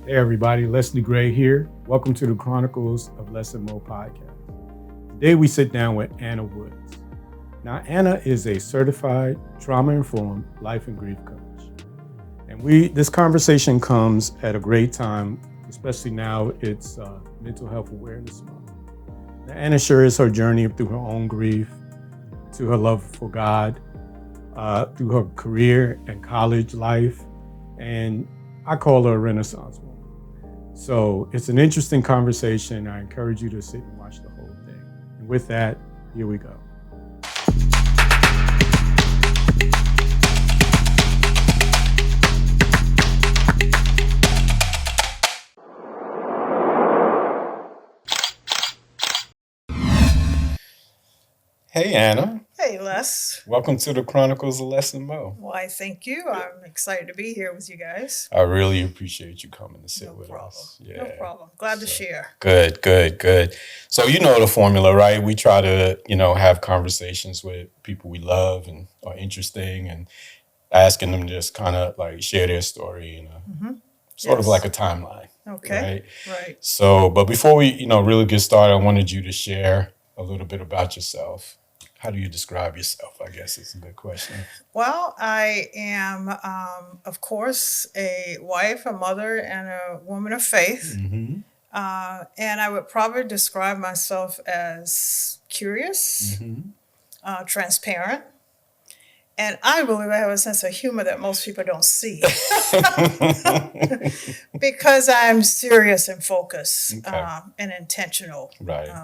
Hey everybody, Leslie Gray here. Welcome to the Chronicles of Les Mo podcast. Today we sit down with Anna Woods. Now Anna is a certified trauma-informed life and grief coach. And this conversation comes at a great time, especially now it's Mental Health Awareness Month. Now, Anna shares her journey through her own grief, to her love for God, through her career and college life, and I call her a Renaissance woman. So it's an interesting conversation. I encourage you to sit and watch the whole thing. And with that, here we go. Hey, Anna. Hey, Les. Welcome to the Chronicles of Les Mo. Why, thank you. I'm excited to be here with you guys. I really appreciate you coming to sit with us. No problem. Glad to share. Good. So you know the formula, right? We try to, have conversations with people we love and are interesting and asking them to just kind of like share their story in sort of like a timeline. Okay. Right. So, but before we, really get started, I wanted you to share a little bit about yourself. How do you describe yourself? I guess it's a good question. Well, I am, of course, a wife, a mother, and a woman of faith. Mm-hmm. And I would probably describe myself as curious, transparent. And I believe I have a sense of humor that most people don't see. Because I'm serious and focused and intentional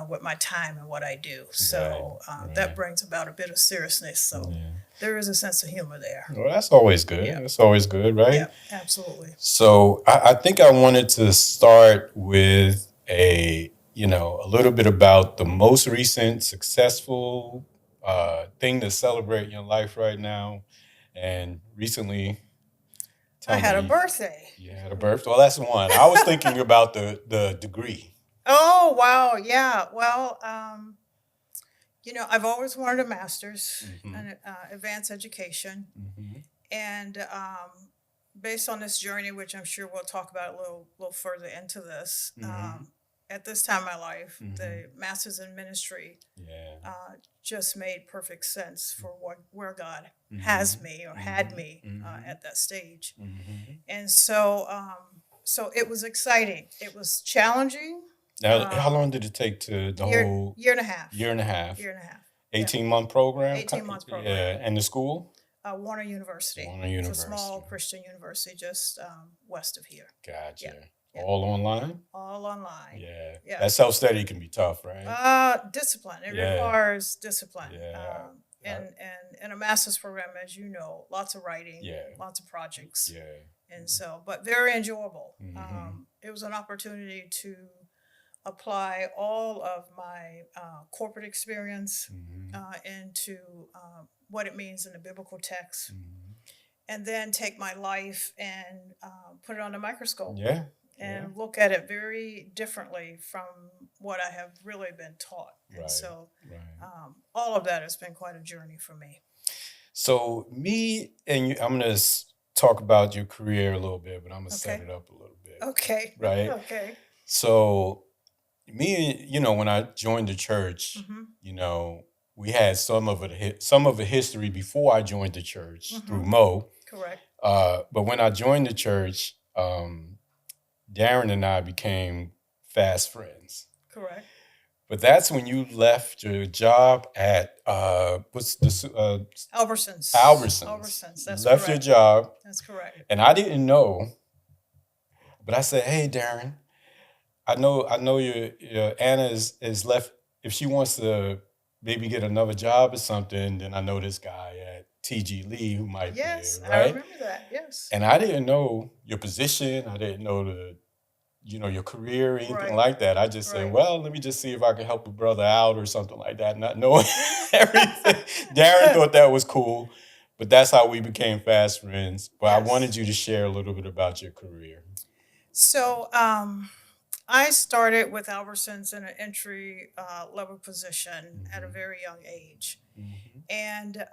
with my time and what I do. So that brings about a bit of seriousness. So there is a sense of humor there. Well, that's always good. Yeah. That's always good, right? Yeah, absolutely. So I think I wanted to start with a little bit about the most recent successful thing to celebrate in your life right now. And recently, I had a birthday. You had a birthday? Well, that's one. I was thinking about the degree. Oh, wow. Yeah. Well, I've always wanted a master's in advanced education. Mm-hmm. And based on this journey, which I'm sure we'll talk about a little further into this, at this time in my life, the master's in ministry just made perfect sense for where God has me or had me at that stage. And so it was exciting. It was challenging. Now, how long did it take to the whole year and a half? 18-month program? 18-month program. Yeah. And the school? Warner University. It's a small Christian university just west of here. Gotcha. Yeah. All online? All online. Yeah. That self-study can be tough, right? Discipline. It requires discipline. And a master's program, as you know, lots of writing, lots of projects. Yeah. And so, but very enjoyable. It was an opportunity to apply all of my corporate experience into what it means in the biblical text, and then take my life and put it on a microscope. Yeah. And look at it very differently from what I have really been taught. And so all of that has been quite a journey for me. So me and you, I'm going to talk about your career a little bit, but I'm going to set it up a little bit. Okay. Right? Okay. So me, when I joined the church, we had some of a history before I joined the church through Mo. Correct. But when I joined the church, Darren and I became fast friends. Correct. But that's when you left your job at what's this? Albertsons. Albertsons. That's left correct. your job. That's correct. And I didn't know, but I said, "Hey, Darren, I know your Anna is left. If she wants to maybe get another job or something, then I know this guy at TG Lee who might be there, right?" Yes, I remember that. Yes. And I didn't know your position. I didn't know your career or anything like that. I just said, well, let me just see if I can help a brother out or something like that, not knowing everything. Darren thought that was cool, but that's how we became fast friends. But I wanted you to share a little bit about your career. So I started with Albertsons in an entry level position at a very young age. And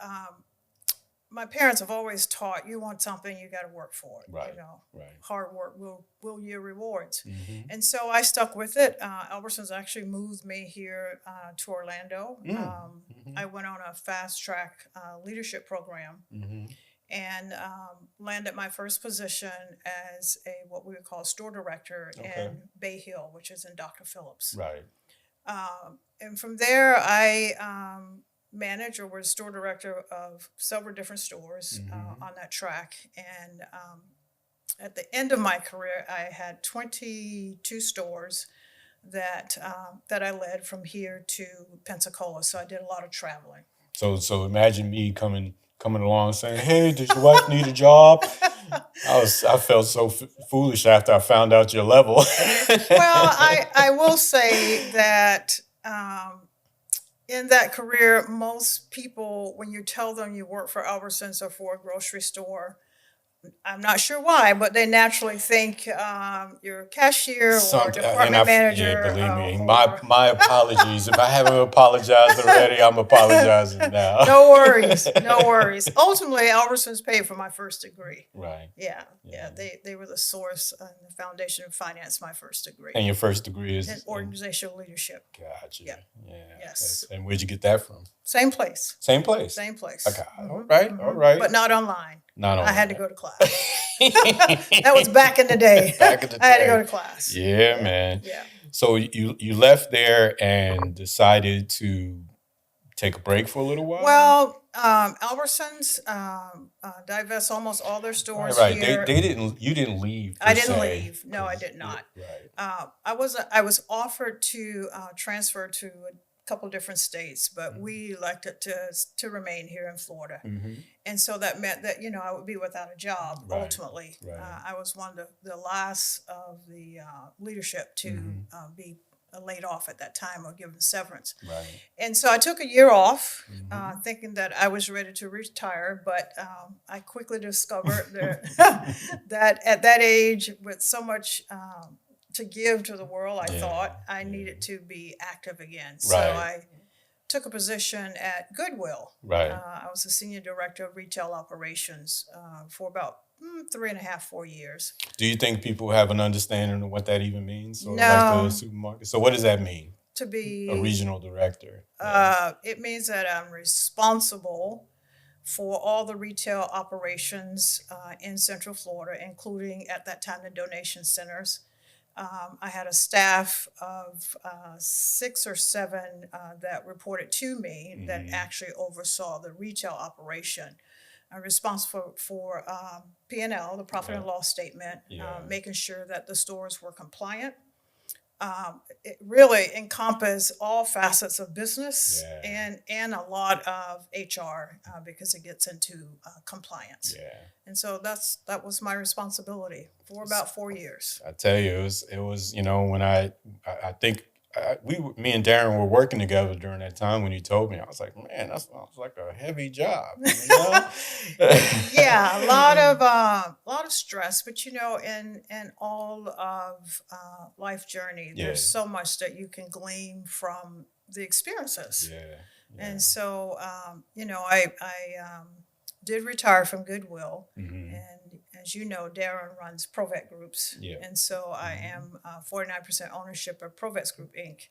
my parents have always taught, you want something, you got to work for it. Right, You know, right. hard work will yield rewards. Mm-hmm. And so I stuck with it. Albertsons actually moved me here to Orlando. Mm-hmm. I went on a fast track leadership program Mm-hmm. and landed my first position as a what we would call store director Okay. in Bay Hill, which is in Dr. Phillips. Right. And from there, I managed or was store director of several different stores on that track. And at the end of my career, I had 22 stores that I led from here to Pensacola. So I did a lot of traveling. So imagine me coming along saying, "Hey, does your wife need a job?" I felt so foolish after I found out your level. Well, I will say that in that career, most people, when you tell them you work for Albertsons or for a grocery store, I'm not sure why, but they naturally think you're a cashier or department manager. Believe me, Or my apologies. If I haven't apologized already, I'm apologizing now. No worries, no worries. Ultimately, Albertsons paid for my first degree. Right. Yeah. They were the source and the foundation of finance. My first degree. And your first degree is in organizational leadership. Gotcha. Yeah. Yes. And where'd you get that from? Same place. Same place. Same place. Okay. All right. But not online. Not online. I had to go to class. That was back in the day. I had to go to class. Yeah, man. Yeah. So you left there and decided to take a break for a little while? Well, Albertsons divest almost all their stores right. here. They didn't. You didn't leave. I didn't leave. No, I did not. Right. I was offered to transfer to a couple different states, but we elected to remain here in Florida. And so that meant that, I would be without a job ultimately. Right. I was one of the last of the leadership to be laid off at that time or given severance. Right. And so I took a year off thinking that I was ready to retire, but I quickly discovered that at that age with so much to give to the world, I thought I needed to be active again. So I took a position at Goodwill. Right. I was the senior director of retail operations for about 3.5, 4 years. Do you think people have an understanding of what that even means? Or No. Like the supermarket? So what does that mean? To be a regional director. It means that I'm responsible for all the retail operations in Central Florida, including at that time the donation centers. I had a staff of 6 or 7 that reported to me that actually oversaw the retail operation. I'm responsible for P&L, the profit and loss statement, making sure that the stores were compliant. It really encompassed all facets of business and a lot of HR because it gets into compliance. Yeah. And so that was my responsibility for about 4 years. I tell you, it was when I think me and Darren were working together during that time when you told me. I was like, man, that sounds like a heavy job. Yeah, a lot of stress, but in all of life journey, there's so much that you can glean from the experiences. Yeah. And so I did retire from Goodwill, and as you know, Darren runs Provet Groups, and so I am 49% ownership of Provets Group Inc.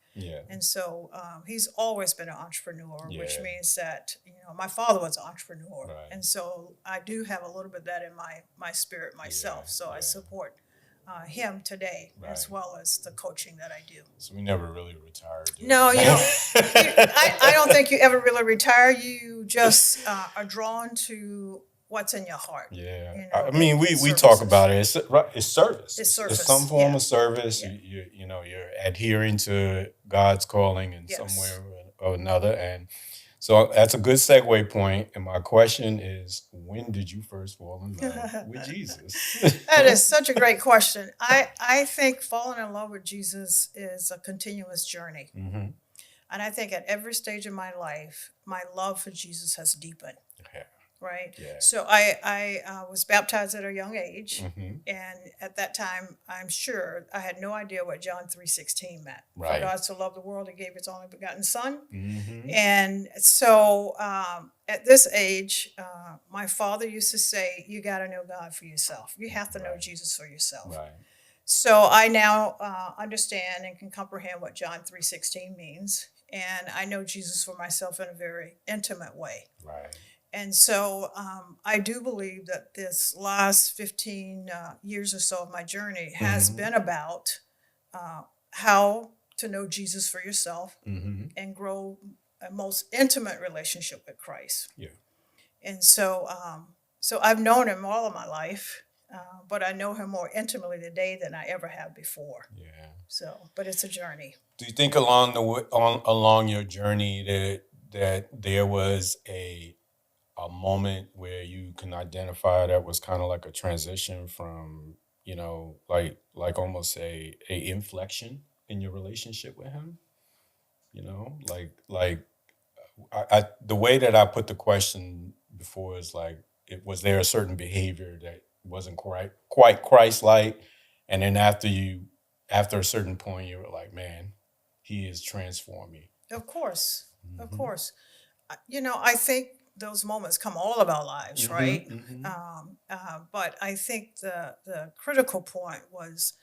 And so he's always been an entrepreneur, which means that my father was an entrepreneur, and so I do have a little bit of that in my spirit myself. So I support him today as well as the coaching that I do. So we never really retired. No, I don't think you ever really retire. You just are drawn to what's in your heart. Yeah. I mean, we talk about it. It's service. It's service. It's some form of service. Yeah. You're adhering to God's calling in some way or another. And so that's a good segue point. And my question is, when did you first fall in love with Jesus? That is such a great question. I think falling in love with Jesus is a continuous journey. And I think at every stage of my life, my love for Jesus has deepened. right? Yeah. So I was baptized at a young age, Mm-hmm. and at that time, I'm sure I had no idea what John 3:16 meant. For Right. God so loved the world, He gave His only begotten Son. Mm-hmm. And so at this age, my father used to say, "You got to know God for yourself. You have to know Right. Jesus for yourself." Right. So I now understand and can comprehend what John 3:16 means, and I know Jesus for myself in a very intimate way. Right. And so I do believe that this last 15 years or so of my journey has Mm-hmm. been about how to know Jesus for yourself Mm-hmm. and grow a most intimate relationship with Christ. Yeah. And so, so I've known Him all of my life, but I know Him more intimately today than I ever have before. Yeah. So, but it's a journey. Do you think along the along your journey that there was a moment where you can identify that was kind of like a transition from, like almost a inflection in your relationship with him? The way that I put the question before is like, was there a certain behavior that wasn't quite Christ-like, and then after a certain point, you were like, man, he is transforming. Of course, of Mm-hmm. course. I think those moments come all of our lives, right? Mm-hmm. But I think the critical point was,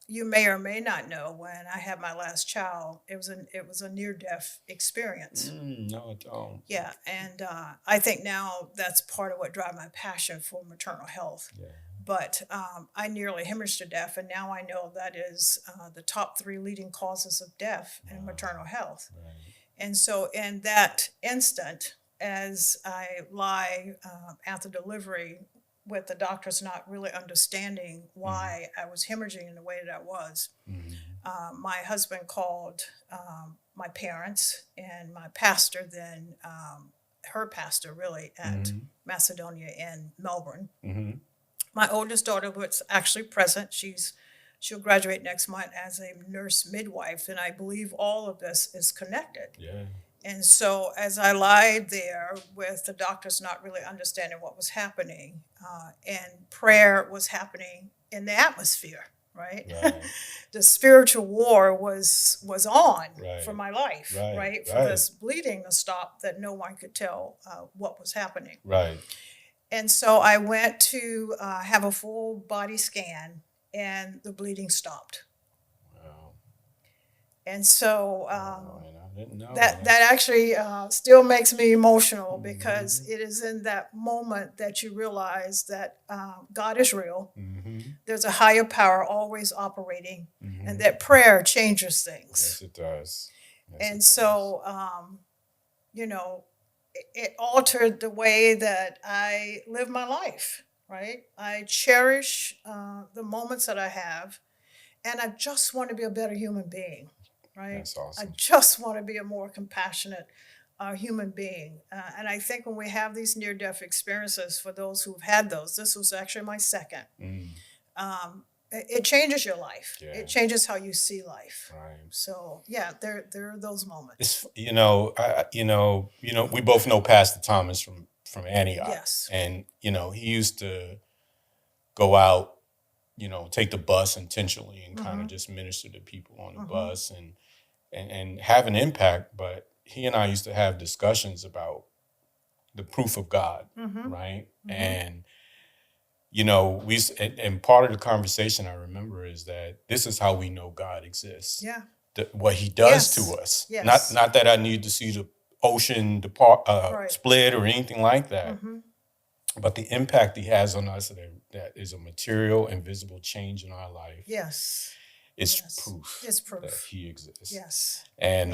you may or may not know, when I had my last child, it was a near death experience. No, I don't. Yeah, and I think now that's part of what drives my passion for maternal health. Yeah. But I nearly hemorrhaged to death, and now I know that is the top 3 leading causes of death in maternal health. Right. And so, in that instant, as I lie after delivery, with the doctors not really understanding why I was hemorrhaging in the way that I was, my husband called my parents and my pastor, then her pastor, really, at Macedonia in Melbourne. Mm-hmm. My oldest daughter was actually present. She'll graduate next month as a nurse midwife, and I believe all of this is connected. Yeah. And so, as I lied there with the doctors not really understanding what was happening, and prayer was happening in the atmosphere, right? Right. The spiritual war was on Right. for my life, Right. right? For Right. this bleeding to stop, that no one could tell what was happening. Right. And so I went to have a full body scan, and the bleeding stopped. Wow. And so And I didn't know that actually still makes me emotional, because it is in that moment that you realize that God is real. Mm-hmm. There's a higher power always operating, Mm-hmm. and that prayer changes things. Yes, it does. Yes, And it so, it altered the way that I live my life, right? I cherish the moments that I have, and I just want to be a better human being, right? That's awesome. I just want to be a more compassionate human being. And I think when we have these near-death experiences, for those who've had those, this was actually my second, it changes your life. Yeah. It changes how you see life. Right. So yeah, there are those moments. It's we both know Pastor Thomas from Antioch. Yes. And he used to go out, take the bus intentionally and kind of just minister to people on the bus and have an impact. But he and I used to have discussions about the proof of God, right? And and part of the conversation I remember is that this is how we know God exists. Yeah. What He does Yes. to us. Yes. Not that I need to see the ocean depart, Right. split or anything like that, but the impact He has on us, that is a material and visible change in our life. Yes. It's Yes. proof. It's proof. That He exists. Yes. And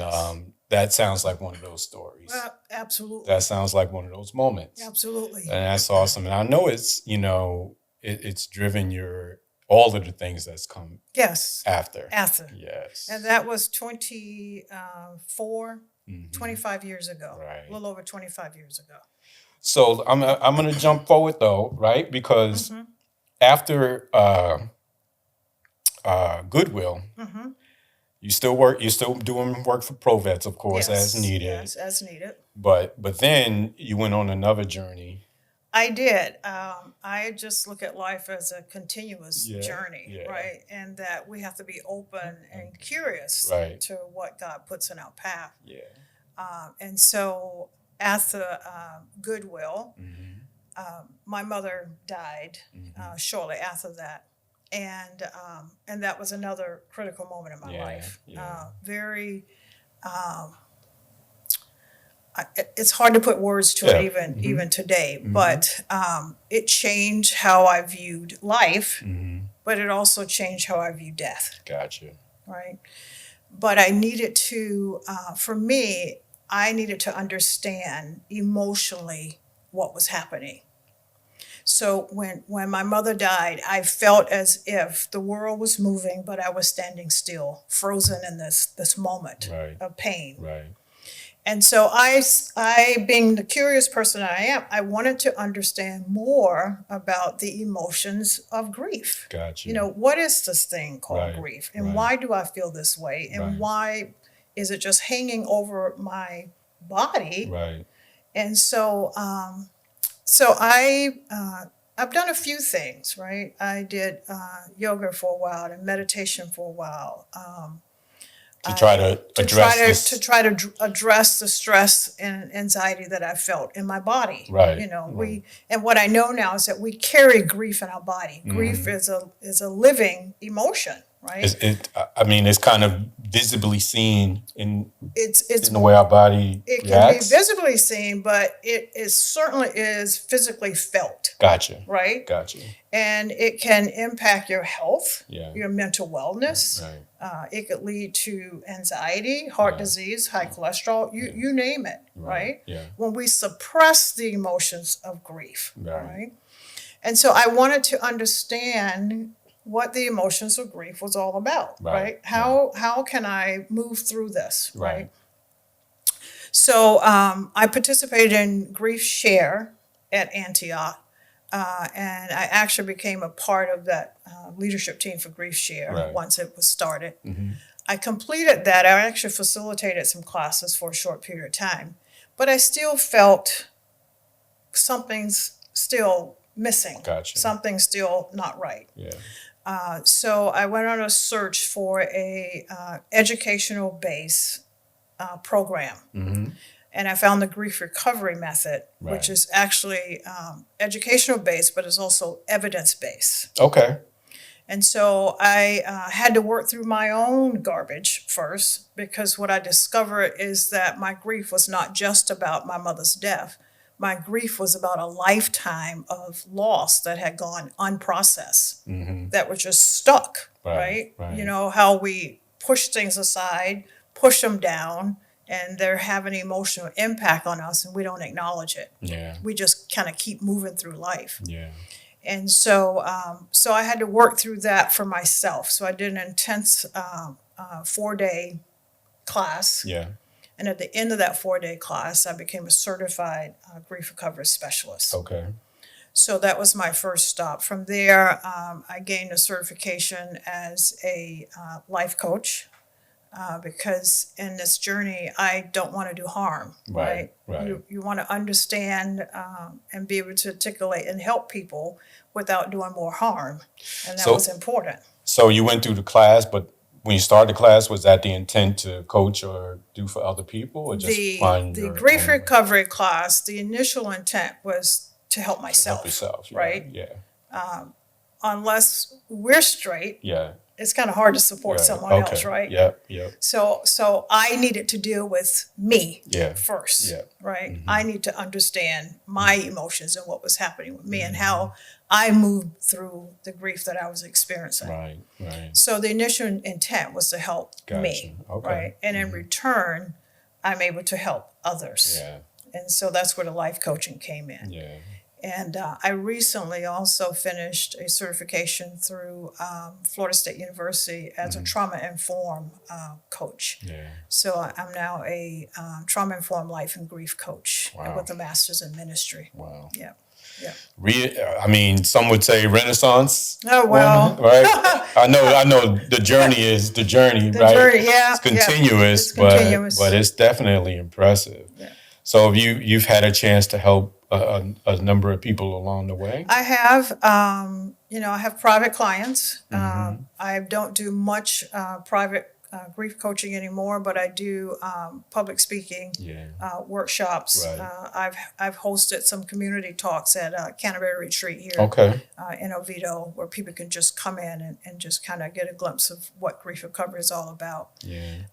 that sounds like one of those stories. Well, absolutely. That sounds like one of those moments. Absolutely. And that's awesome. And I know it's, it's driven all of the things that's come Yes. after. Yes. And that was 25 years ago. Right. A little over 25 years ago. So I'm going to jump forward though, right? Because after Goodwill, You still work. You're still doing work for ProVets, of course, as needed. Yes, as needed. But then you went on another journey. I did. I just look at life as a continuous journey, right? And that we have to be open and curious to what God puts in our path. Yeah. And so at the Goodwill, my mother died shortly after that. And that was another critical moment in my life. Very, it's hard to put words to it even today, but it changed how I viewed life, but it also changed how I view death. Gotcha. Right. But I needed to, for me, I needed to understand emotionally what was happening. So when my mother died, I felt as if the world was moving, but I was standing still, frozen in this moment of pain. Right. And so I, being the curious person I am, I wanted to understand more about the emotions of grief. Gotcha. You know, what is this thing called grief? And why do I feel this way? And why is it just hanging over my body? Right. And so I've done a few things, right? I did yoga for a while and meditation for a while. To try to address the stress and anxiety that I felt in my body. Right. You know, and what I know now is that we carry grief in our body. Grief is a living emotion, right? It's kind of visibly seen in it's in the way our body it reacts. Can be visibly seen, but it certainly is physically felt. Gotcha. Right? Gotcha. And it can impact your health, your mental wellness. Right. It could lead to anxiety, heart disease, high cholesterol, you name it, right? Yeah. When we suppress the emotions of grief, right? And so I wanted to understand what the emotions of grief was all about, right? How can I move through this, right? So I participated in Grief Share at Antioch. And I actually became a part of that leadership team for Grief Share once it was started. I completed that. I actually facilitated some classes for a short period of time. But I still felt something's still missing. Gotcha. Something's still not right. Yeah. So I went on a search for a educational base program. And I found the grief recovery method, which is actually educational based, but is also evidence based. Okay. And so I had to work through my own garbage first, because what I discovered is that my grief was not just about my mother's death. My grief was about a lifetime of loss that had gone unprocessed, that was just stuck, right? You know, how we push things aside, push them down, and they're having an emotional impact on us, and we don't acknowledge it. Yeah. We just kind of keep moving through life. Yeah. And so so I had to work through that for myself. So I did an intense 4-day class. Yeah. And at the end of that 4-day class, I became a certified grief recovery specialist. Okay. So that was my first stop. From there, I gained a certification as a life coach. Because in this journey, I don't want to do harm, right? You want to understand and be able to articulate and help people without doing more harm. And that was important. So you went through the class, but when you started the class, was that the intent to coach or do for other people, or just find the grief recovery class, the initial intent was to help myself. Help yourself, right? Yeah. Unless we're straight. Yeah. It's kind of hard to support someone else, right? Yeah, yeah. So I needed to deal with me first, right? Mm-hmm. I need to understand my emotions and what was happening with me and how I moved through the grief that I was experiencing. Right. So the initial intent was to help me, right? And in return, I'm able to help others. Yeah. And so that's where the life coaching came in. Yeah. And I recently also finished a certification through Florida State University as a trauma-informed coach. Yeah. So I'm now a trauma-informed life and grief coach with a master's in ministry. Wow. Yeah. Yeah. I mean, some would say Renaissance Oh, one, well. right? I know the journey is the journey, The right? journey, yeah. It's continuous, It's continuous. but it's definitely impressive. Yeah. So you've had a chance to help a number of people along the way. I have, I have private clients. I don't do much private grief coaching anymore, but I do public speaking workshops. Right. I've hosted some community talks at Canterbury Retreat here Okay. in Oviedo, where people can just come in and just kind of get a glimpse of what grief recovery is all about. Yeah.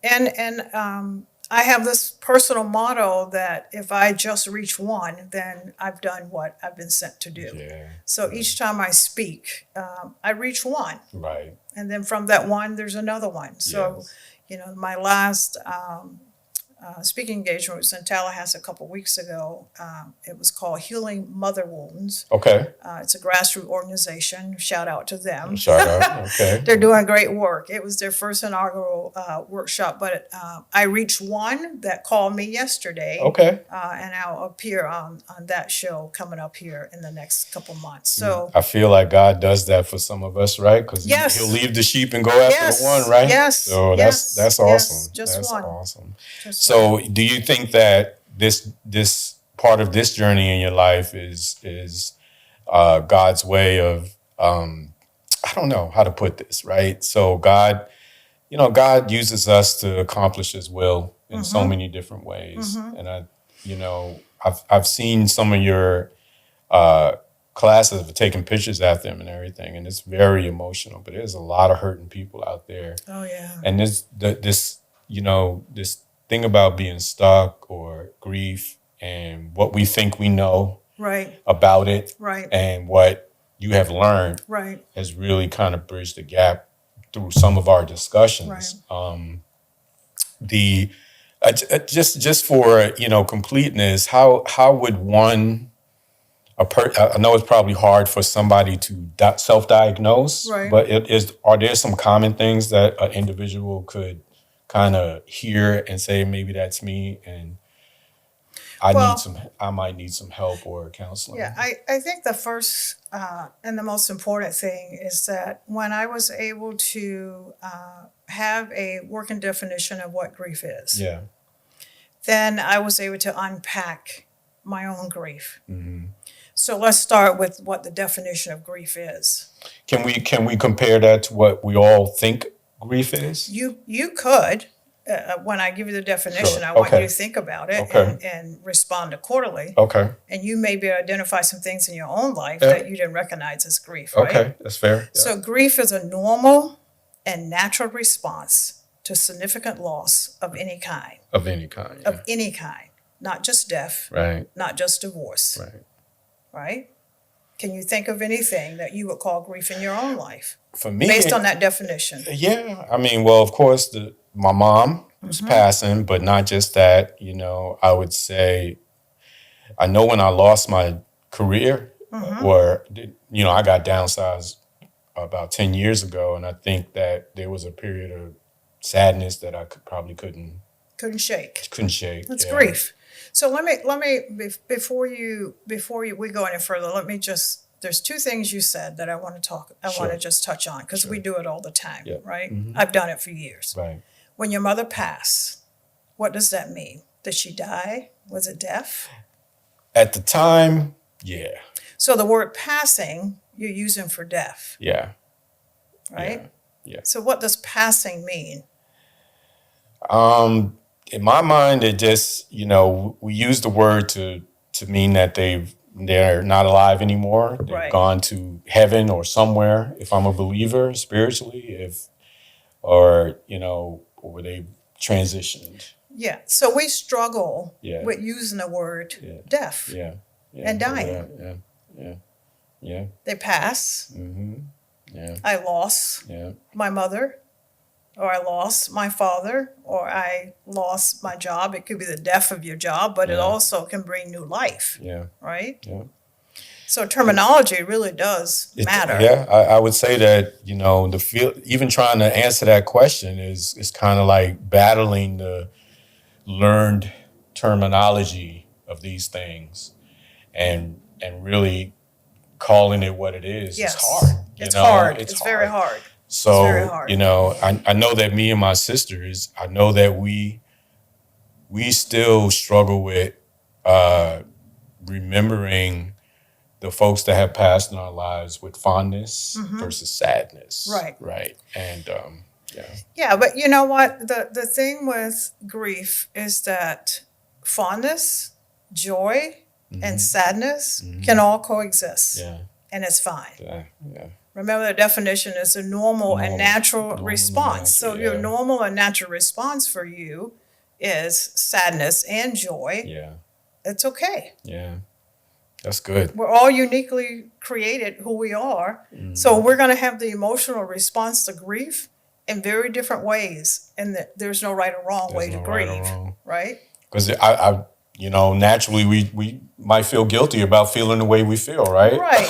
And I have this personal motto that if I just reach one, then I've done what I've been sent to do. Yeah. So each time I speak, I reach one. Right. And then from that one, there's another one. So, Yes. My last speaking engagement was in Tallahassee a couple weeks ago. It was called Healing Mother Wounds. Okay. It's a grassroots organization. Shout out to them. Shout out. Okay. They're doing great work. It was their first inaugural workshop, but I reached one that called me yesterday. Okay. And I'll appear on that show coming up here in the next couple months. So I feel like God does that for some of us, right? Because Yes. He'll leave the sheep and go after the one, right? Yes. So yes, that's yes, awesome. just That's one. awesome. Just So, do you think that this part of this journey in your life is God's way of I don't know how to put this, right? So God uses us to accomplish His will in so many different ways, and I've seen some of your classes, I've taken pictures at them and everything, and it's very emotional. But there's a lot of hurting people out there, Oh yeah. and this thing about being stuck or grief and what we think we know Right. about it Right. and what you have learned Right. has really kind of bridged the gap through some of our discussions. The just for completeness, how would one I know it's probably hard for somebody to self-diagnose, Right. but are there some common things that an individual could kind of hear and say, maybe that's me, and Well- I might need some help or counseling? Yeah, I think the first and the most important thing is that when I was able to have a working definition of what grief is, Yeah. then I was able to unpack my own grief. Mm-hmm. So let's start with what the definition of grief is. Can we compare that to what we all think grief is? You could, when I give you the definition, Sure. I want Okay. you to think about it Okay. and respond accordingly. Okay. And you maybe identify some things in your own life Yeah. that you didn't recognize as grief, right? Okay, that's fair. Yeah. So grief is a normal and natural response to significant loss of any kind, Of any kind. Yeah. Not just death, Right. not just divorce, Right. right? Can you think of anything that you would call grief in your own life For me, based on that definition? yeah. I mean, well, of course, my mom was passing, but not just that. I would say, I know when I lost my career, or I got downsized about 10 years ago, and I think that there was a period of sadness that I couldn't Couldn't shake. That's yeah. grief. So let me before we go any further, there's two things you said that I want to Sure. just touch on because we do it all the time, Yeah. right? Mhm. I've done it for years. Right. When your mother passed, what does that mean? Did she die? Was it death? At the time, yeah. So the word passing you're using for death, Yeah. right? Yeah. So what does passing mean? In my mind, it just, we use the word to mean that they're not alive anymore. They've Right. gone to heaven or somewhere, if I'm a believer spiritually, or they transitioned. Yeah. So we struggle Yeah. with using the word Yeah. death. Yeah. Yeah. And dying. Yeah. Yeah. Yeah. They pass. Mm-hmm. Yeah. I lost Yeah. my mother, or I lost my father, or I lost my job. It could be the death of your job, but it Yeah. also can bring new life, Yeah. right? Yeah. So terminology really does matter. Yeah, I would say that the feel, even trying to answer that question is kind of like battling the learned terminology of these things, and and really calling it what it is hard. It's hard. It's hard. Very hard. So, very hard. I know that me and my sisters, I know that we still struggle with remembering the folks that have passed in our lives with fondness versus sadness. Right. Right. And Yeah, but you know what? The thing with grief is that fondness, joy, and sadness can all coexist. Yeah. And it's fine. Yeah. Remember, the definition is a normal and natural response. So your normal and natural response for you is sadness and joy. Yeah. It's okay. Yeah. That's good. We're all uniquely created who we are. So we're going to have the emotional response to grief in very different ways. And there's no right or wrong way to grieve. Right? Because I naturally we might feel guilty about feeling the way we feel, right? Right.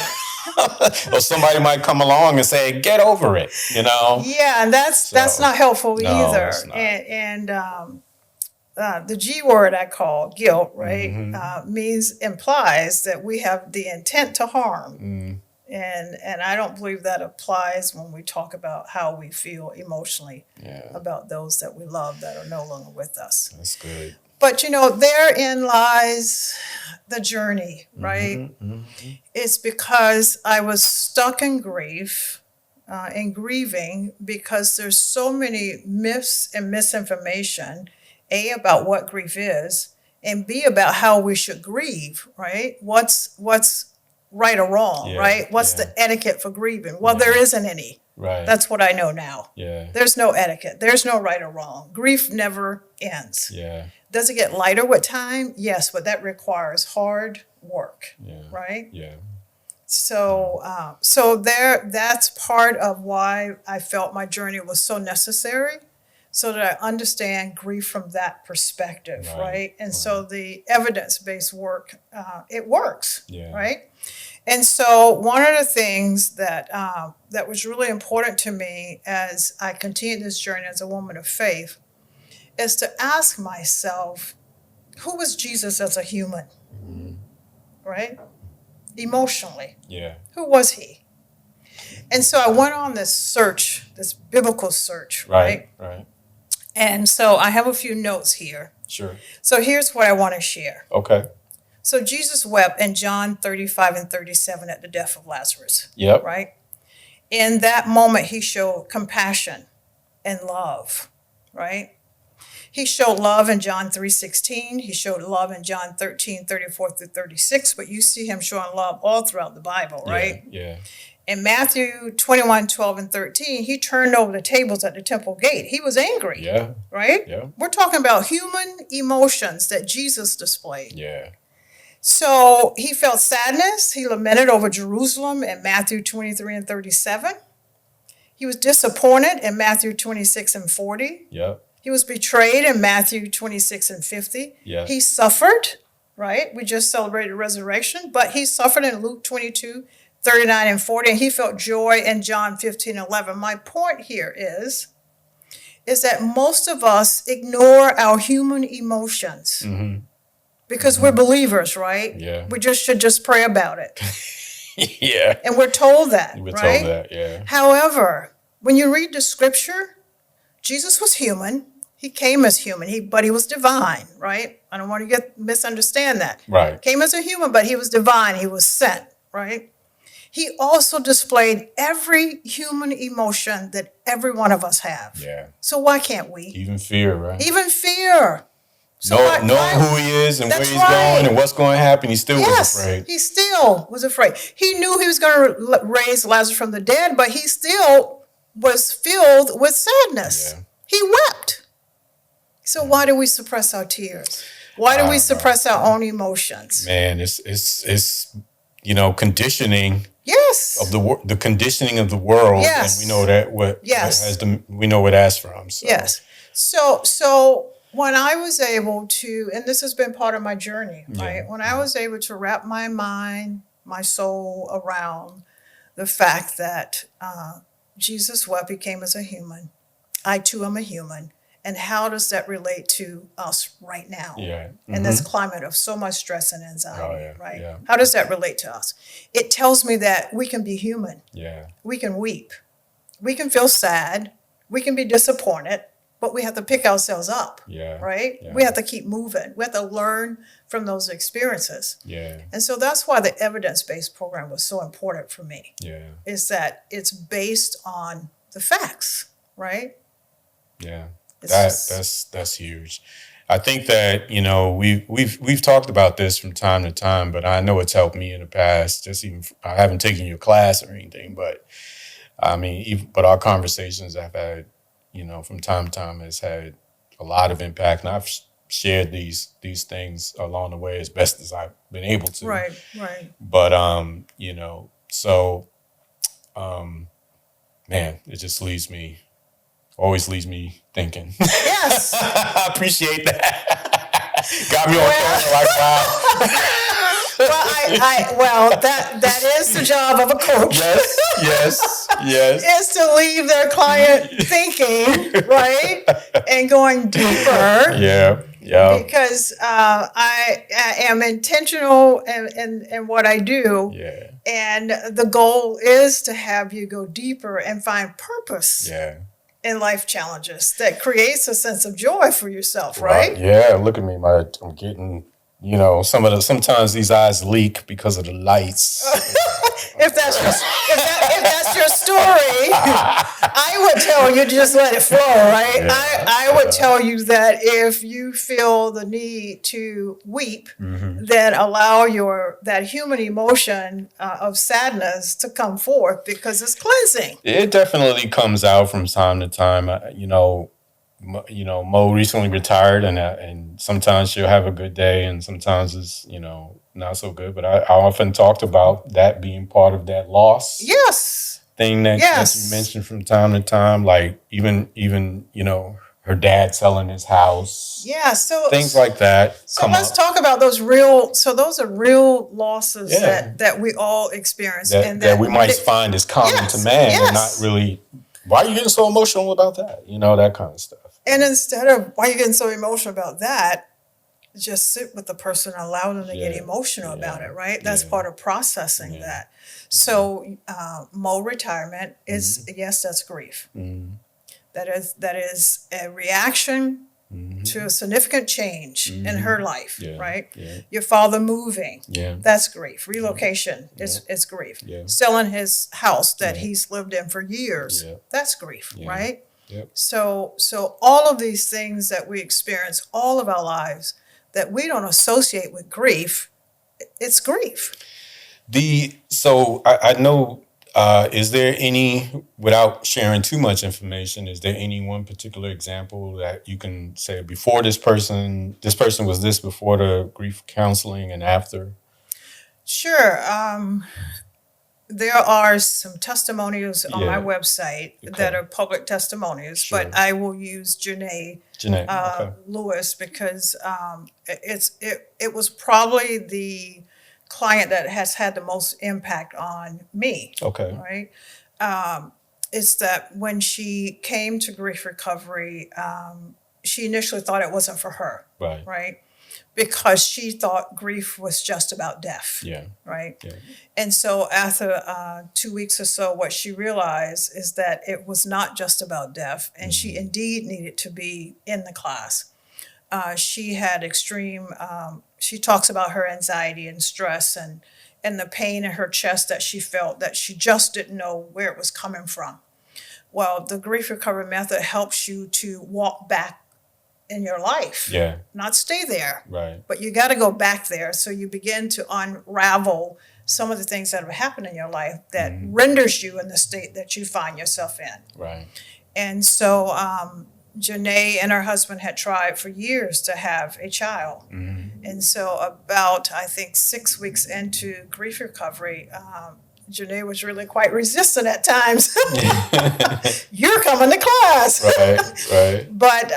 Or somebody might come along and say, "Get over it," Yeah, and that's not helpful either. It's not. And the G word I call guilt, right, implies that we have the intent to harm. And I don't believe that applies when we talk about how we feel emotionally about those that we love that are no longer with us. That's good. But, therein lies the journey, right? It's because I was stuck in grief and grieving because there's so many myths and misinformation, A, about what grief is, and B, about how we should grieve, right? What's right or wrong, right? What's the etiquette for grieving? Well, there isn't any. Right. That's what I know now. Yeah. There's no etiquette. There's no right or wrong. Grief never ends. Yeah. Does it get lighter with time? Yes, but that requires hard work. Yeah. Right? Yeah. So that's part of why I felt my journey was so necessary, so that I understand grief from that perspective, right? And so the evidence-based work, it works, right? And so one of the things that that was really important to me as I continued this journey as a woman of faith is to ask myself, who was Jesus as a human, right? Emotionally. Yeah. Who was he? And so I went on this search, this biblical search, right? Right. And so I have a few notes here. Sure. So here's what I want to share. Okay. So Jesus wept in John 35 and 37 at the death of Lazarus. Yep. Right? In that moment, he showed compassion and love, right? He showed love in John 3:16. He showed love in John 13:34 through 36. But you see him showing love all throughout the Bible, right? Yeah. In Matthew 21:12 and 13, he turned over the tables at the temple gate. He was angry. Yeah. Right? Yeah. We're talking about human emotions that Jesus displayed. Yeah. So he felt sadness. He lamented over Jerusalem in Matthew 23 and 37. He was disappointed in Matthew 26 and 40. Yep. He was betrayed in Matthew 26 and 50. Yeah. He suffered, right? We just celebrated resurrection, but he suffered in Luke 22, 39 and 40, and he felt joy in John 15, 11. My point here is that most of us ignore our human emotions because we're believers, right? Yeah. We should just pray about it. Yeah. And we're told that, We're right? told that, yeah. However, when you read the scripture, Jesus was human. He came as human, but he was divine, right? I don't want to misunderstand that. Right. Came as a human, but he was divine. He was sent, right? He also displayed every human emotion that every one of us have. Yeah. So why can't we? Even fear, right? Even fear. So knowing who he is and where he's going and what's going to happen, he still was afraid. He still was afraid. He knew he was going to raise Lazarus from the dead, but he still was filled with sadness. Yeah. He wept. So why do we suppress our tears? Why do we suppress our own emotions? Man, it's conditioning. Yes. Of the conditioning of the world. Yes. And we know that we know where that's from. So. Yes. So when I was able to, and this has been part of my journey, right? When I was able to wrap my mind, my soul around the fact that Jesus wept, he came as a human. I too am a human. And how does that relate to us right now? Yeah. In this climate of so much stress and anxiety, Oh, yeah, right? yeah. How does that relate to us? It tells me that we can be human. Yeah. We can weep. We can feel sad. We can be disappointed, but we have to pick ourselves up, Yeah. right? Yeah. We have to keep moving. We have to learn from those experiences. Yeah. And so that's why the evidence-based program was so important for me, Yeah. is that it's based on the facts, right? Yeah. It's That's huge. I think that, we've talked about this from time to time, but I know it's helped me in the past. I haven't taken your class or anything, but I mean, but our conversations I've had, from time to time has had a lot of impact, and I've shared these things along the way as best as I've been able to. right. But so man, it just always leaves me thinking. Yes. I appreciate that. Got me on camera like, wow. That is the job of a coach. Yes. Is to leave their client thinking, right, and going deeper. Yeah. Because I am intentional in what I do. Yeah. And the goal is to have you go deeper and find purpose. Yeah. In life challenges that creates a sense of joy for yourself, right? Yeah, look at me, I'm getting, sometimes these eyes leak because of the lights. If that's your story, I would tell you to just let it flow, right? Yeah, I would tell you that if you feel the need to weep, then allow that human emotion of sadness to come forth, because it's cleansing. It definitely comes out from time to time. Mo recently retired, and sometimes she'll have a good day, and sometimes it's not so good. But I often talked about that being part of that loss. Yes. Thing that you mentioned from time to time, like even her dad selling his house. Yeah, so things like that. So let's talk about those real. So those are real losses that we all experience, and that we might find is common to man, and not really. Why are you getting so emotional about that? That kind of stuff. And instead of why are you getting so emotional about that, just sit with the person and allow them to get emotional about it, right? That's part of processing that. So Mo retirement is, yes, that's grief. That is a reaction to a significant change in her life, right? Your father moving, that's grief. Relocation is grief. Selling his house that he's lived in for years, that's grief, right? Yep. So all of these things that we experience all of our lives that we don't associate with grief, it's grief. So I know, is there any, without sharing too much information, is there any one particular example that you can say before this person was this before the grief counseling and after? Sure. There are some testimonials on my website that are public testimonials, but I will use Janae Lewis because it was probably the client that has had the most impact on me. Okay. Right. It's that when she came to grief recovery, she initially thought it wasn't for her. Right. Right. Because she thought grief was just about death. Yeah. Right. Yeah. And so after 2 weeks or so, what she realized is that it was not just about death, and she indeed needed to be in the class. She had extreme, she talks about her anxiety and stress and the pain in her chest that she felt that she just didn't know where it was coming from. Well, the grief recovery method helps you to walk back in your life, not stay there. Right. But you got to go back there. So you begin to unravel some of the things that have happened in your life that renders you in the state that you find yourself in. Right. And so Janae and her husband had tried for years to have a child. And so about, I think, 6 weeks into grief recovery, Janae was really quite resistant at times. You're coming to class. Right. But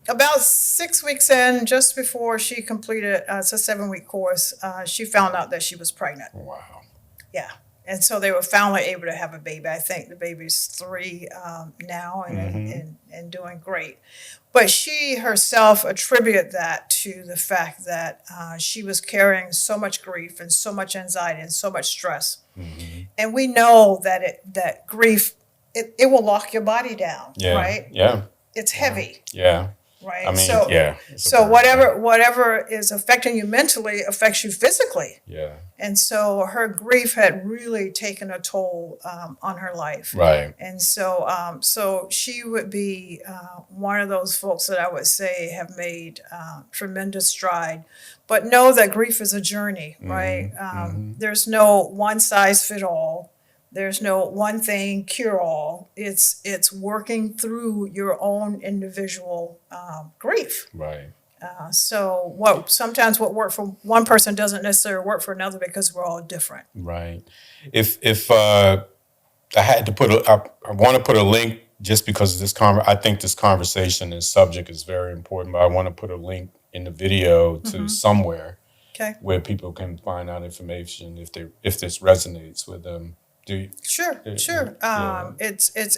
about 6 weeks in, just before she completed, it's a 7-week course, she found out that she was pregnant. Wow. Yeah. And so they were finally able to have a baby. I think the baby's 3 now and doing great. But she herself attributed that to the fact that she was carrying so much grief and so much anxiety and so much stress. And we know that grief, it will lock your body down, right? Yeah. It's heavy. Yeah. Right. I mean, so it's a so burden. whatever is affecting you mentally affects you physically. Yeah. And so her grief had really taken a toll on her life. Right. And so she would be one of those folks that I would say have made tremendous stride. But know that grief is a journey, right? There's no one size fit all. There's no one thing cure all. It's working through your own individual grief. Right. So sometimes what worked for one person doesn't necessarily work for another because we're all different. Right. If I had to I want to put a link just because I think this conversation and subject is very important, but I want to put a link in the video to somewhere where people can find out information if this resonates with them. Sure. It's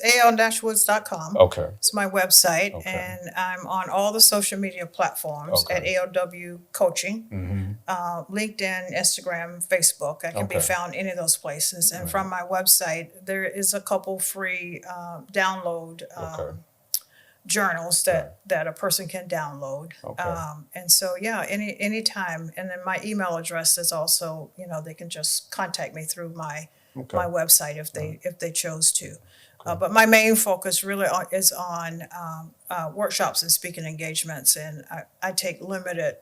al-woods.com. Okay. It's my website, and I'm on all the social media platforms at ALW Coaching, LinkedIn, Instagram, Facebook. I can be found any of those places. And from my website, there is a couple free download journals that a person can download. And so, anytime. And then my email address is also, they can just contact me through my website if they chose to. But my main focus really is on workshops and speaking engagements, and I take limited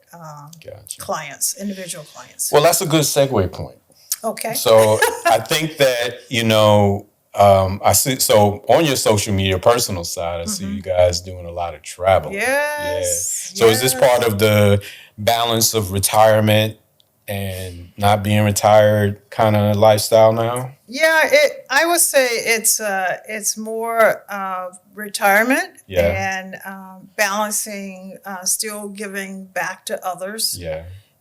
clients, individual clients. Well, that's a good segue point. Okay. So I think that, I see, so on your social media personal side, I see you guys doing a lot of travel. Yes. So is this part of the balance of retirement and not being retired kind of lifestyle now? Yeah, I would say it's more retirement and balancing, still giving back to others.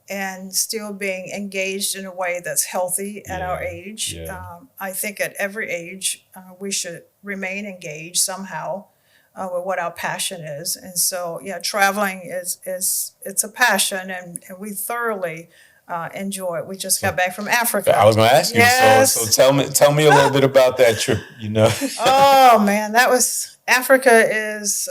And still being engaged in a way that's healthy at our age. I think at every age we should remain engaged somehow with what our passion is. And so, traveling it's a passion, and we thoroughly enjoy it. We just got back from Africa. I was going to ask you. Yes. So tell me a little bit about that trip. Oh man, Africa is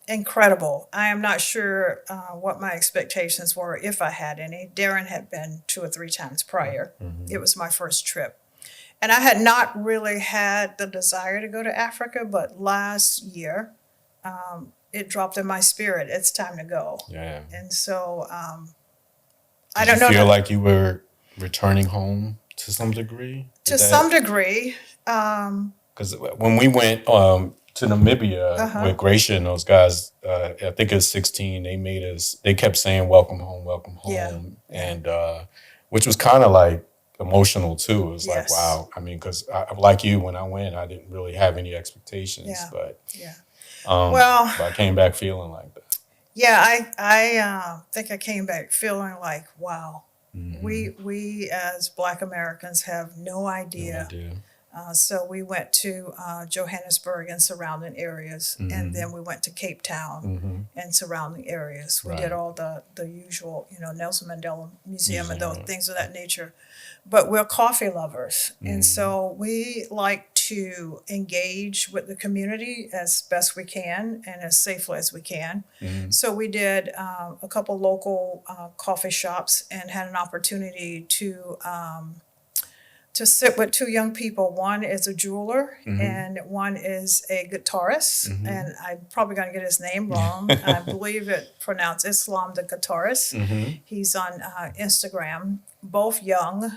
incredible. I am not sure what my expectations were, if I had any. Darren had been 2 or 3 times prior. It was my first trip. And I had not really had the desire to go to Africa, but last year it dropped in my spirit. It's time to go. Yeah. And so I don't know. Did you feel like you were returning home to some degree? Some degree. Because when we went to Namibia with Gracia and those guys, I think it was 16, they kept saying, welcome home. And which was kind of like emotional too. It was like, wow. I mean, because like you, when I went, I didn't really have any expectations, but I came back feeling like that. Yeah, I think I came back feeling like, wow, we as Black Americans have no idea. So we went to Johannesburg and surrounding areas, and then we went to Cape Town and surrounding areas. We did all the usual, Nelson Mandela Museum and those things of that nature. But we're coffee lovers, and so we like to engage with the community as best we can and as safely as we can. So we did a couple local coffee shops and had an opportunity to sit with 2 young people. One is a jeweler and one is a guitarist. And I'm probably going to get his name wrong. I believe it pronounced Islam the guitarist. He's on Instagram, both young.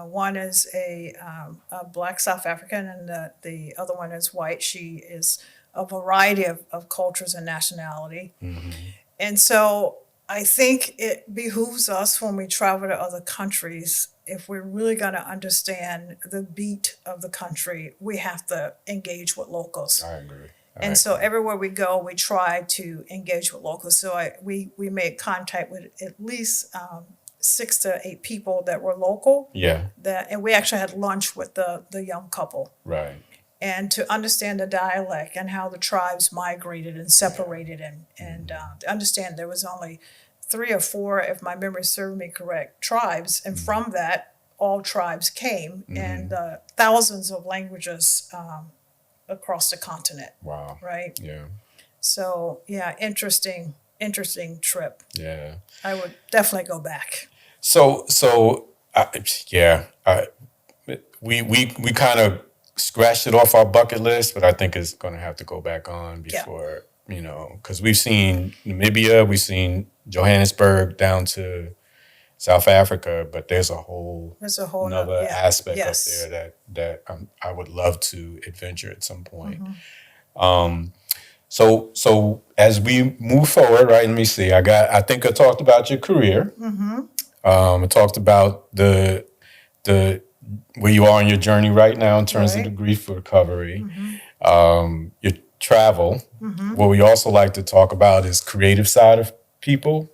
One is a Black South African, and the other one is white. She is a variety of cultures and nationality. And so I think it behooves us when we travel to other countries, if we're really going to understand the beat of the country, we have to engage with locals. I agree. And so everywhere we go, we try to engage with locals. So we made contact with at least 6 to 8 people that were local. Yeah. And we actually had lunch with the young couple. Right. And to understand the dialect and how the tribes migrated and separated, and to understand there was only 3 or 4, if my memory serves me correct, tribes, and from that, all tribes came, and thousands of languages across the continent. Wow. Right. Yeah. So yeah, interesting trip. Yeah. I would definitely go back. So we kind of scratched it off our bucket list, but I think it's going to have to go back on before, because we've seen Namibia, we've seen Johannesburg down to South Africa, but there's a whole another aspect up there that I would love to adventure at some point. So as we move forward, right? Let me see. I think I talked about your career. I talked about the where you are on your journey right now in terms of the grief recovery. Your travel. What we also like to talk about is creative side of people.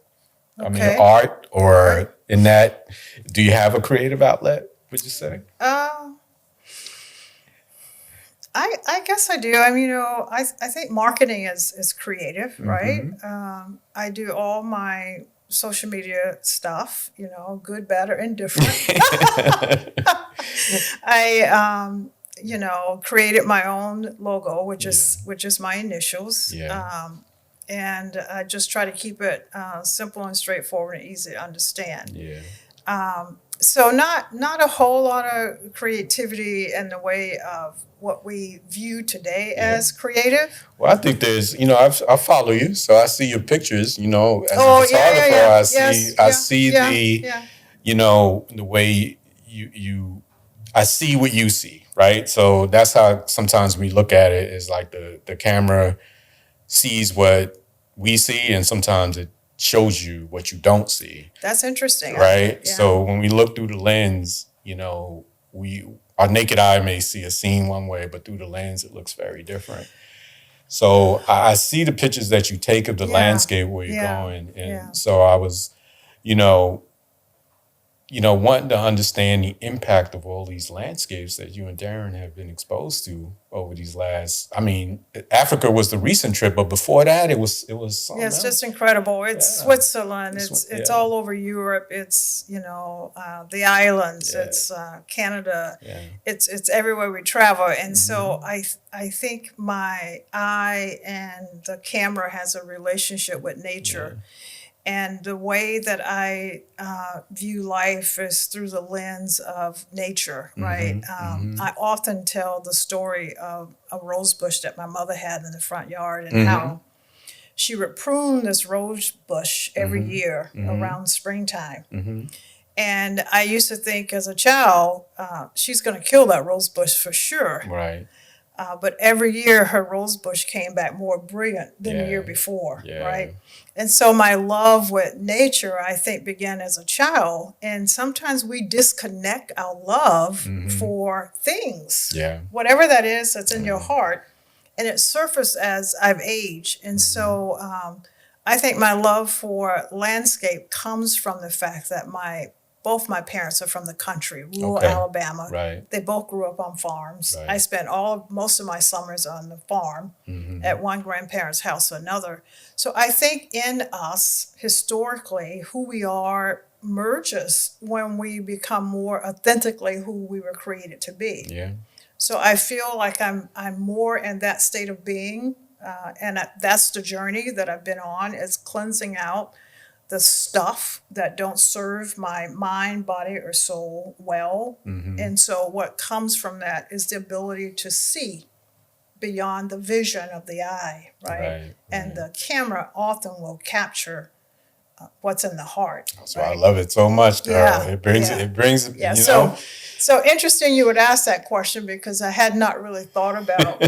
I mean, art, or in that, do you have a creative outlet, would you say? I guess I do. I mean, I think marketing is creative, right? I do all my social media stuff, good, bad, or indifferent. I, created my own logo, which is my initials. And I just try to keep it simple and straightforward and easy to understand. So not a whole lot of creativity in the way of what we view today as creative. Well, I think there's, I follow you, so I see your pictures, as a photographer, I see the way you I see what you see, right? So that's how sometimes we look at it, is like the camera sees what we see, and sometimes it shows you what you don't see. That's interesting. Right? So when we look through the lens, our naked eye may see a scene one way, but through the lens, it looks very different. So I see the pictures that you take of the landscape where you're going. And so I was, wanting to understand the impact of all these landscapes that you and Darren have been exposed to over these last, Africa was the recent trip, but before that, it was something it's else. just incredible. It's Switzerland. It's all over Europe. It's, the islands. It's Canada. It's everywhere we travel. And so I think my eye and the camera has a relationship with nature. And the way that I view life is through the lens of nature, right? I often tell the story of a rose bush that my mother had in the front yard, and how she would prune this rose bush every year around springtime. And I used to think as a child, she's going to kill that rose bush for sure. Right. But every year her rose bush came back more brilliant than the year before, right? And so my love with nature, I think, began as a child. And sometimes we disconnect our love for things, whatever that is that's in your heart. And it surfaced as I've aged. And so I think my love for landscape comes from the fact that both my parents are from the country, rural Alabama. Right. They both grew up on farms. Right. I spent most of my summers on the farm, at one grandparent's house or another. So I think in us, historically, who we are merges when we become more authentically who we were created to be. Yeah. So I feel like I'm more in that state of being, and that's the journey that I've been on, is cleansing out the stuff that don't serve my mind, body, or soul well. And so what comes from that is the ability to see beyond the vision of the eye, right? And the camera often will capture what's in the heart. That's why I love it so much, girl. It brings, So interesting you would ask that question, because I had not really thought about,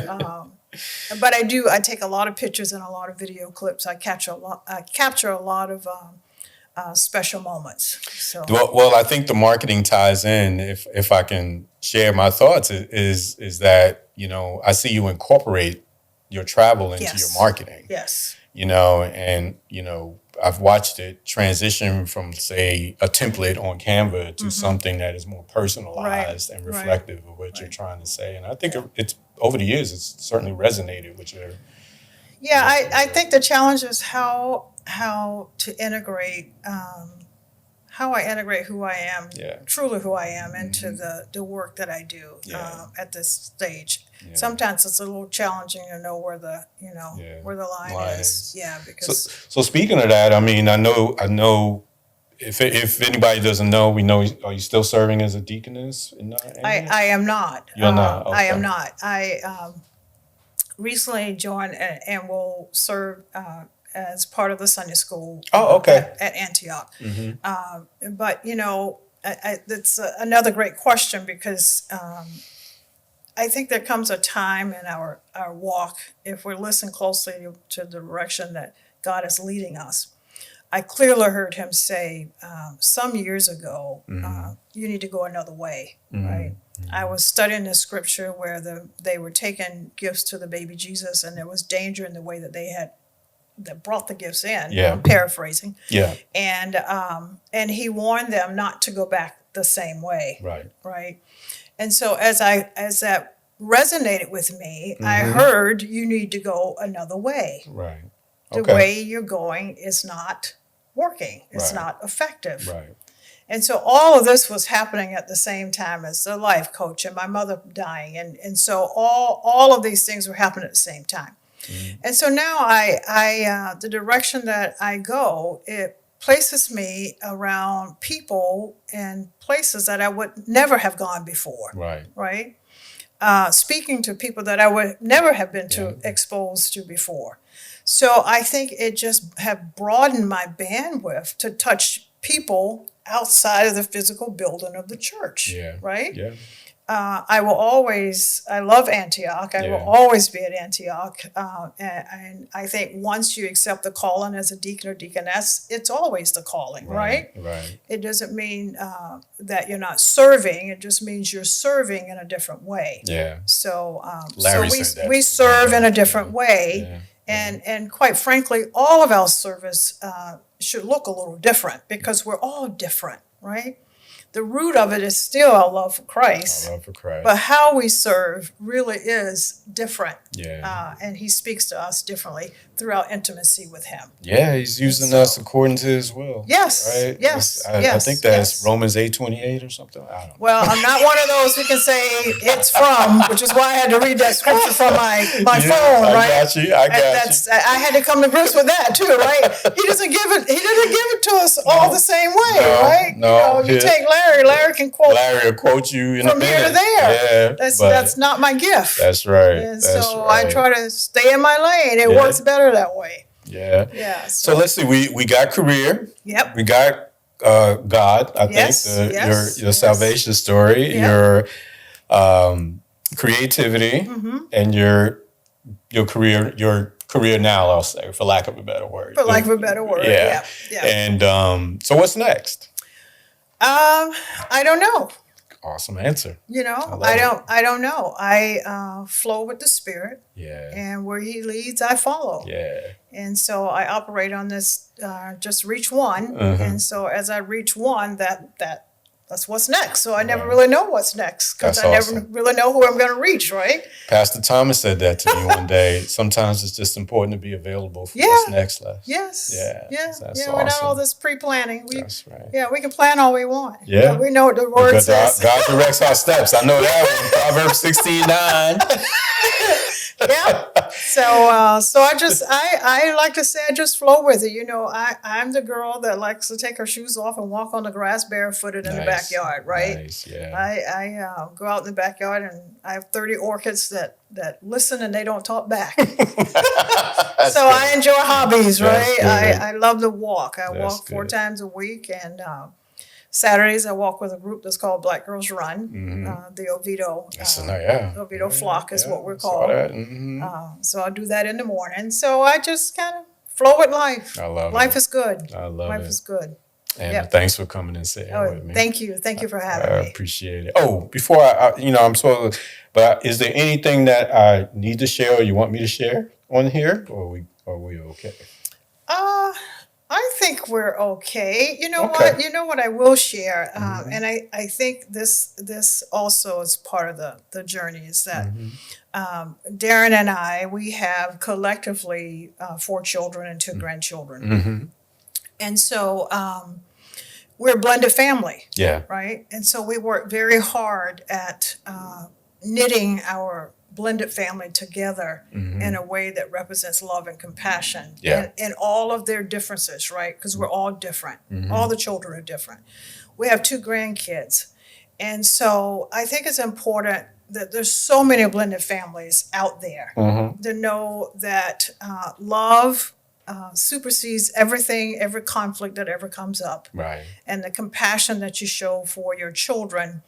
but I take a lot of pictures and a lot of video clips. I capture a lot of special moments. So well, I think the marketing ties in. If I can share my thoughts, is that I see you incorporate your travel into your marketing. Yes. And I've watched it transition from, say, a template on Canva to something that is more personalized and reflective of what you're trying to say. And I think it's over the years, it's certainly resonated with your. Yeah, I think the challenge is how to integrate, how I integrate who I am, truly who I am, into the work that I do at this stage. Yeah. Sometimes it's a little challenging to know where the where the line is. Yeah, because so speaking of that, I mean, I know if anybody doesn't know, we know. Are you still serving as a deaconess? I am not. You're not. Okay. I am not. I recently joined and will serve as part of the Sunday school. Oh, okay. At Antioch. But that's another great question, because I think there comes a time in our walk, if we listen closely to the direction that God is leading us. I clearly heard him say some years ago, you need to go another way, right? I was studying the scripture where they were taking gifts to the baby Jesus, and there was danger in the way that that brought the gifts in. Yeah. I'm paraphrasing. Yeah. And he warned them not to go back the same way. Right. Right. And so as that resonated with me, I heard you need to go another way. Right. The way you're going is not working. It's not effective. Right. And so all of this was happening at the same time as the life coach and my mother dying. And so all of these things were happening at the same time. And so now I the direction that I go, it places me around people and places that I would never have gone before. Right. Right. Speaking to people that I would never have been exposed to before. So I think it just have broadened my bandwidth to touch people outside of the physical building of the church. Yeah. Right. Yeah. I love Antioch. I will always be at Antioch. And I think once you accept the calling as a deacon or deaconess, it's always the calling, right? Right. It doesn't mean that you're not serving. It just means you're serving in a different way. Yeah. So, Larry said that. we serve in a different way. Yeah. And quite frankly, all of our service should look a little different, because we're all different, right? The root of it is still our love for Christ. But how we serve really is different. Yeah. And he speaks to us differently through our intimacy with him. Yeah, he's using us according to his will. Yes. Right? Yes. I think that's Romans 8:28 or something. I don't know. Well, I'm not one of those who can say it's from, which is why I had to read that scripture from my phone, right? I got you. I had to come to grips with that too, right? He doesn't give it to us all the same way, right? No. You take Larry can quote. Larry will quote you in from a minute. Here to there. Yeah, that's not my gift. That's right. And so I try to stay in my lane. It works better that way. Yeah. Yeah. So let's see. We got career. Yep. We got God. I think your salvation story, your creativity, and your career now. I'll say, for lack of a better word. For lack of a better word. Yeah. And so what's next? I don't know. Awesome answer. I don't know. I flow with the Spirit. Yeah. And where he leads, I follow. Yeah. And so I operate on this just reach one. And so as I reach one, that's what's next. So I never really know what's next, because I never really know who I'm going to reach, right? Pastor Thomas said that to me one day. Sometimes it's just important to be available for what's next. Yes. Yeah. That's awesome. We're not all this pre-planning. That's right. Yeah, we can plan all we want. Yeah. But we know what the word says. God directs our steps. I know that one. Proverbs 16:9. Yeah. So I like to say I just flow with it. I'm the girl that likes to take her shoes off and walk on the grass barefooted in the backyard, right? Nice, yeah. I go out in the backyard, and I have 30 orchids that listen, and they don't talk back. So I enjoy hobbies, right? I love to walk. I walk 4 times a week, and Saturdays I walk with a group that's called Black Girls Run. The Oviedo Oviedo flock is what we're called. So I'll do that in the morning. So I just kind of flow with life. I love life it. is good. I love life it. is good. And thanks for coming and sitting with me. Thank you for having me. I appreciate it. Oh, before but is there anything that I need to share or you want me to share on here, or are we okay? I think we're okay. You know Okay. what? You know what I will share, and I think this also is part of the journey is that Darren and I, we have collectively 4 children and 2 grandchildren. And so we're a blended family, Yeah. right? And so we work very hard at knitting our blended family together in a way that represents love and compassion and all of their differences, right? Because we're all different. All the children are different. We have 2 grandkids. And so I think it's important that there's so many blended families out there to know that love supersedes everything, every conflict that ever comes up. Right. And the compassion that you show for your children,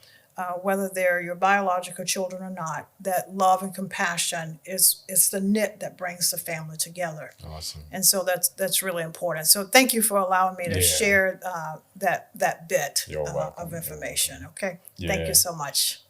whether they're your biological children or not, that love and compassion is the knit that brings the family together. Awesome. And so that's really important. So thank you for allowing me to share that bit You're welcome. of information. Okay. Yeah. Thank you so much.